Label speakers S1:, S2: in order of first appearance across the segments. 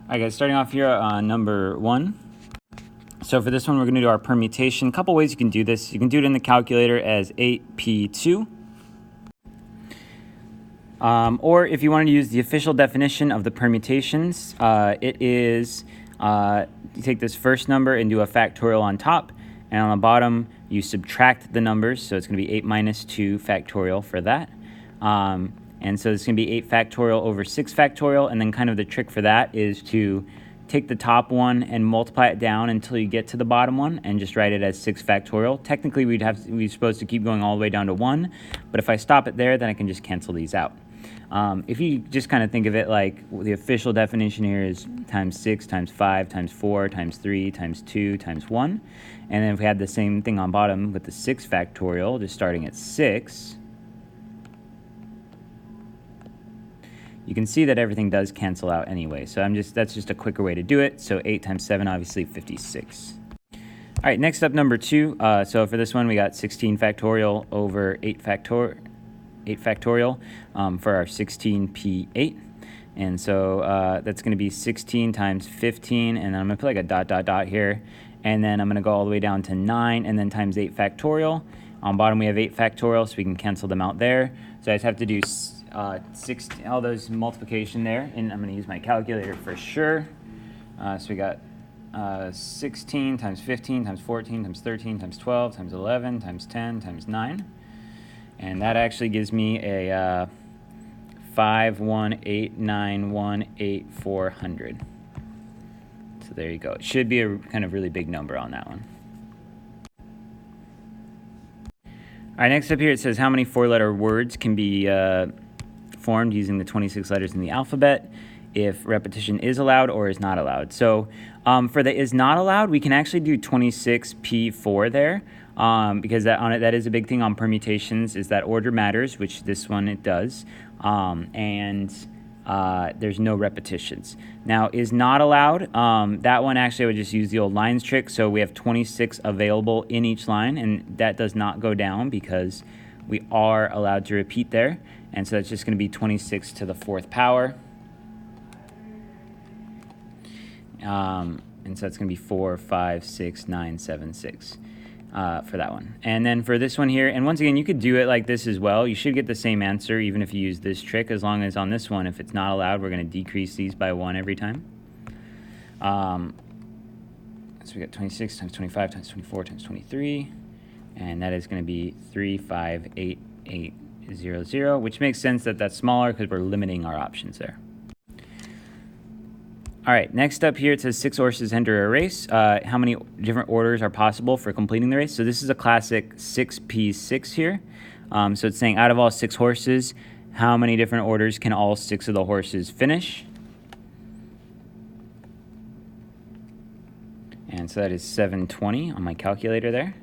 S1: All right, guys, starting off here on number 1. So for this one, we're going to do our permutation. A couple ways you can do this. You can do it in the calculator as 8p2. Or if you wanted to use the official definition of the permutations, it is you take this first number and do a factorial on top, and on the bottom you subtract the numbers, so it's going to be 8 minus 2 factorial for that. And so it's going to be 8 factorial over 6 factorial, and then kind of the trick for that is to take the top one and multiply it down until you get to the bottom one and just write it as 6 factorial. Technically, we're supposed to keep going all the way down to 1, but if I stop it there, then I can just cancel these out. If you just kind of think of it like the official definition here is times 6 times 5 times 4 times 3 times 2 times 1. And then if we had the same thing on bottom with the 6 factorial, just starting at 6, you can see that everything does cancel out anyway. So that's just a quicker way to do it. So 8 times 7, obviously 56. All right, next up, number 2. So for this one, we got 16 factorial over 8 factorial for our 16p8. And so that's going to be 16 times 15, and then I'm going to put like a dot, dot, dot here. And then I'm going to go all the way down to 9, and then times 8 factorial. On bottom, we have 8 factorial, so we can cancel them out there. So I just have to do 16, all those multiplication there, and I'm going to use my calculator for sure. So we got 16 times 15 times 14 times 13 times 12 times 11 times 10 times 9. And that actually gives me a 518918400. So there you go. It should be a kind of really big number on that one. All right, next up here it says how many 4-letter words can be formed using the 26 letters in the alphabet if repetition is allowed or is not allowed. So for the is not allowed, we can actually do 26p4 there. Because that is a big thing on permutations, is that order matters, which this one it does, and there's no repetitions. Now, is not allowed, that one actually I would just use the old lines trick, so we have 26 available in each line, and that does not go down because we are allowed to repeat there, and so that's just going to be 26 to the 4th power. And so that's going to be 4, 5, 6, 9, 7, 6. For that one. And then for this one here, and once again, you could do it like this as well. You should get the same answer even if you use this trick, as long as on this one, if it's not allowed, we're going to decrease these by 1 every time. So we got 26 times 25 times 24 times 23, and that is going to be 3588800, which makes sense that that's smaller because we're limiting our options there. All right, next up here, it says 6 horses enter a race. How many different orders are possible for completing the race? So this is a classic 6p6 here. So it's saying out of all 6 horses, how many different orders can all 6 of the horses finish? And so that is 720 on my calculator there.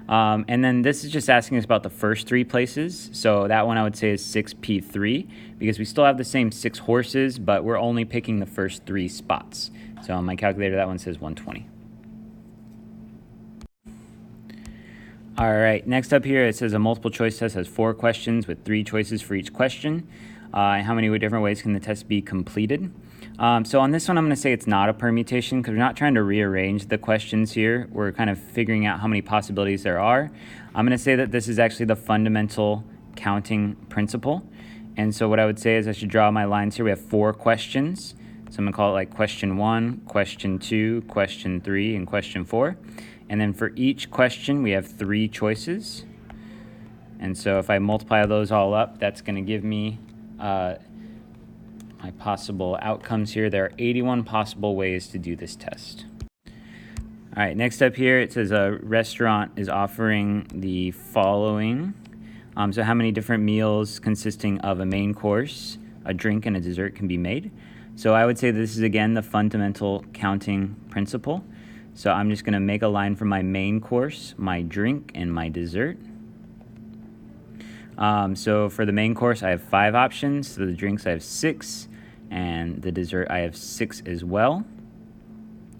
S1: And then this is just asking us about the first 3 places. So that one I would say is 6p3 because we still have the same 6 horses, but we're only picking the first 3 spots. So on my calculator, that one says 120. All right, next up here, it says a multiple choice test has 4 questions with 3 choices for each question. How many different ways can the test be completed? So on this one, I'm going to say it's not a permutation because we're not trying to rearrange the questions here. We're kind of figuring out how many possibilities there are. I'm going to say that this is actually the fundamental counting principle. And so what I would say is I should draw my lines here. We have 4 questions. So I'm going to call it like question 1, question 2, question 3, and question 4. And then for each question, we have 3 choices. And so if I multiply those all up, that's going to give me my possible outcomes here. There are 81 possible ways to do this test. All right, next up here, it says a restaurant is offering the following. So how many different meals consisting of a main course, a drink, and a dessert can be made? So I would say this is, again, the fundamental counting principle. So I'm just going to make a line for my main course, my drink, and my dessert. So for the main course, I have 5 options. So the drinks, I have 6. And the dessert, I have 6 as well.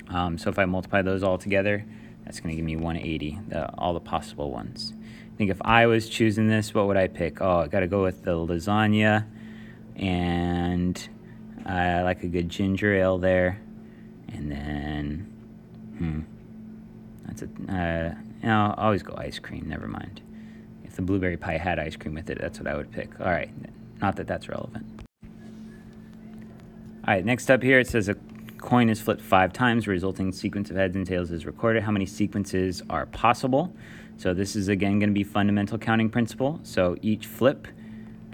S1: So if I multiply those all together, that's going to give me 180, all the possible ones. I think if I was choosing this, what would I pick? Oh, I got to go with the lasagna, and I like a good ginger ale there. And then, that's I'll always go ice cream, never mind. If the blueberry pie had ice cream with it, that's what I would pick. All right, not that that's relevant. All right, next up here, it says a coin is flipped 5 times, resulting sequence of heads and tails is recorded. How many sequences are possible? So this is, again, going to be fundamental counting principle. So each flip,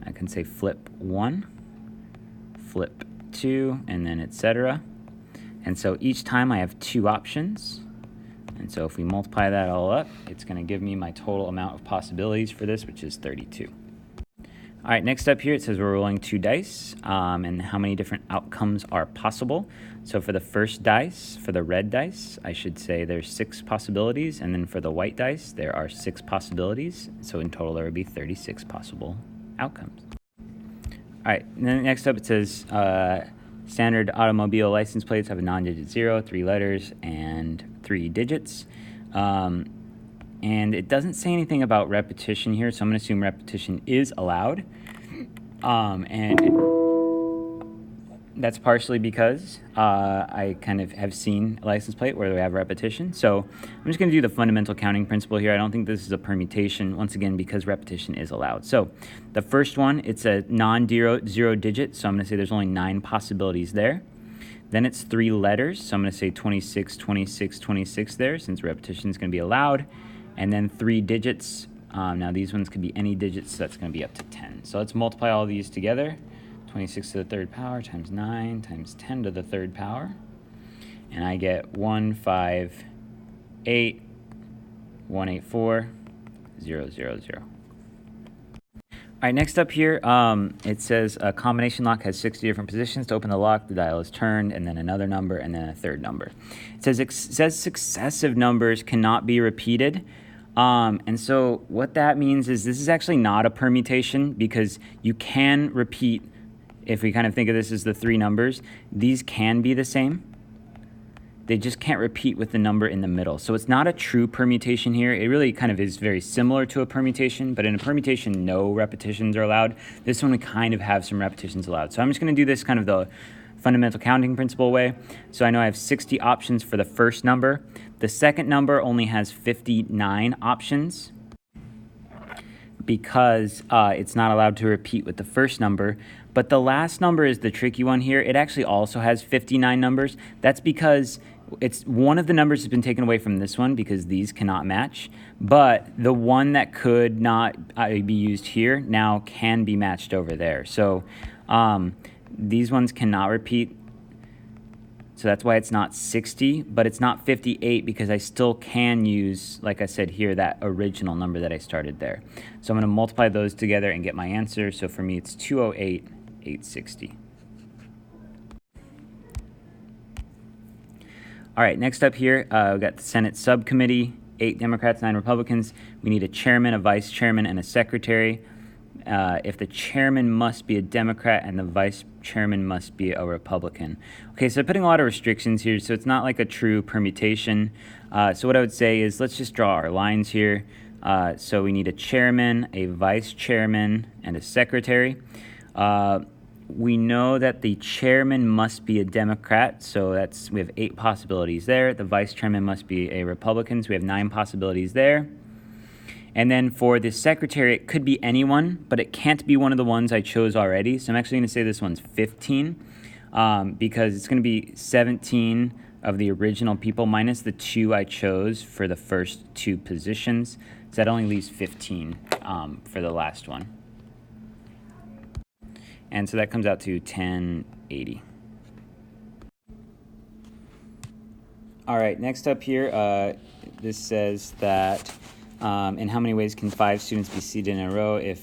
S1: I can say flip 1, flip 2, and then etc. And so each time I have 2 options. And so if we multiply that all up, it's going to give me my total amount of possibilities for this, which is 32. All right, next up here, it says we're rolling 2 dice, and how many different outcomes are possible. So for the first dice, for the red dice, I should say there's 6 possibilities, and then for the white dice, there are 6 possibilities. So in total, there would be 36 possible outcomes. All right, and then next up, it says standard automobile license plates have a non-digit 0, 3 letters, and 3 digits. And it doesn't say anything about repetition here, so I'm going to assume repetition is allowed. That's partially because I kind of have seen a license plate where we have repetition. So I'm just going to do the fundamental counting principle here. I don't think this is a permutation, once again, because repetition is allowed. So the first one, it's a non-zero digit, so I'm going to say there's only 9 possibilities there. Then it's 3 letters, so I'm going to say 26, 26, 26 there, since repetition is going to be allowed. And then 3 digits. Now these ones could be any digits, so that's going to be up to 10. So let's multiply all these together. 26 to the 3rd power times 9 times 10 to the 3rd power. And I get 158, 184, 000. All right, next up here, it says a combination lock has 60 different positions. To open the lock, the dial is turned, and then another number, and then a 3rd number. It says successive numbers cannot be repeated. And so what that means is this is actually not a permutation, because you can repeat. If we kind of think of this as the 3 numbers, these can be the same. They just can't repeat with the number in the middle. So it's not a true permutation here. It really kind of is very similar to a permutation, but in a permutation, no repetitions are allowed. This one we kind of have some repetitions allowed. So I'm just going to do this kind of the fundamental counting principle way. So I know I have 60 options for the first number. The second number only has 59 options, because it's not allowed to repeat with the first number. But the last number is the tricky one here. It actually also has 59 numbers. That's because it's one of the numbers has been taken away from this one, because these cannot match. But the one that could not be used here now can be matched over there. So these ones cannot repeat. So that's why it's not 60, but it's not 58, because I still can use, like I said here, that original number that I started there. So I'm going to multiply those together and get my answer. So for me, it's 208, 860. All right, next up here, we've got the Senate subcommittee, 8 Democrats, 9 Republicans. We need a chairman, a vice chairman, and a secretary. If the chairman must be a Democrat and the vice chairman must be a Republican. Okay, so putting a lot of restrictions here, so it's not like a true permutation. So what I would say is let's just draw our lines here. So we need a chairman, a vice chairman, and a secretary. We know that the chairman must be a Democrat, so we have 8 possibilities there. The vice chairman must be a Republican, so we have 9 possibilities there. And then for the secretary, it could be anyone, but it can't be one of the ones I chose already. So I'm actually going to say this one's 15, because it's going to be 17 of the original people minus the 2 I chose for the first 2 positions. So that only leaves 15 for the last one. And so that comes out to 1080. All right, next up here, this says that in how many ways can 5 students be seated in a row if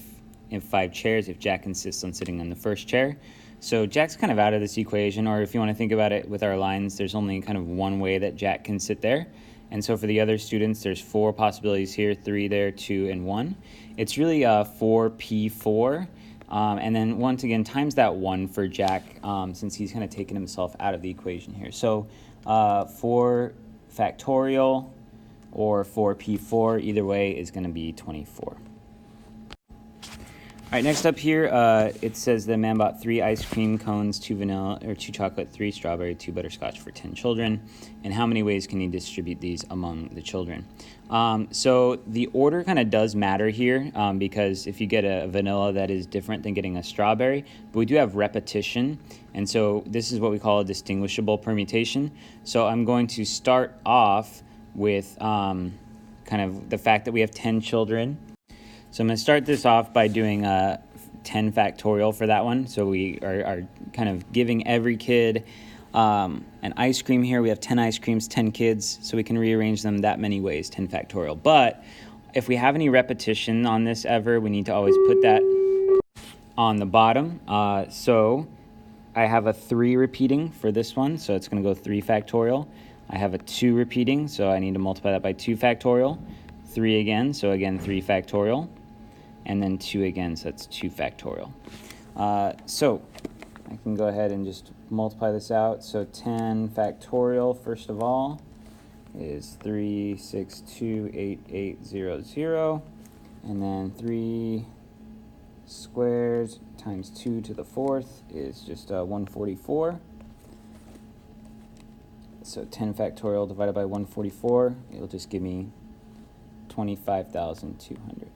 S1: 5 chairs, if Jack insists on sitting on the first chair? So Jack's kind of out of this equation, or if you want to think about it with our lines, there's only kind of one way that Jack can sit there. And so for the other students, there's 4 possibilities here, 3 there, 2, and 1. It's really 4P4. And then once again, times that 1 for Jack, since he's kind of taken himself out of the equation here. So 4 factorial or 4P4, either way is going to be 24. All All right, next up here, it says the man bought 3 ice cream cones, 2 vanilla or 2 chocolate, 3 strawberry, 2 butterscotch for 10 children. And how many ways can he distribute these among the children? So the order kind of does matter here because if you get a vanilla, that is different than getting a strawberry. But we do have repetition, and so this is what we call a distinguishable permutation. So I'm going to start off with kind of the fact that we have 10 children. So I'm going to start this off by doing 10 factorial for that one. So we are kind of giving every kid an ice cream here. We have 10 ice creams, 10 kids, so we can rearrange them that many ways, 10 factorial. But if we have any repetition on this ever, we need to always put that on the bottom. So I have a 3 repeating for this one, so it's going to go 3 factorial. I have a 2 repeating, so I need to multiply that by 2 factorial. 3 again, so again 3 factorial. And then 2 again, so that's 2 factorial. So I can go ahead and just multiply this out. So 10 factorial, first of all, is 3628800. And then 3 squared times 2 to the 4th is just 144. So 10 factorial divided by 144, it'll just give me 25,200.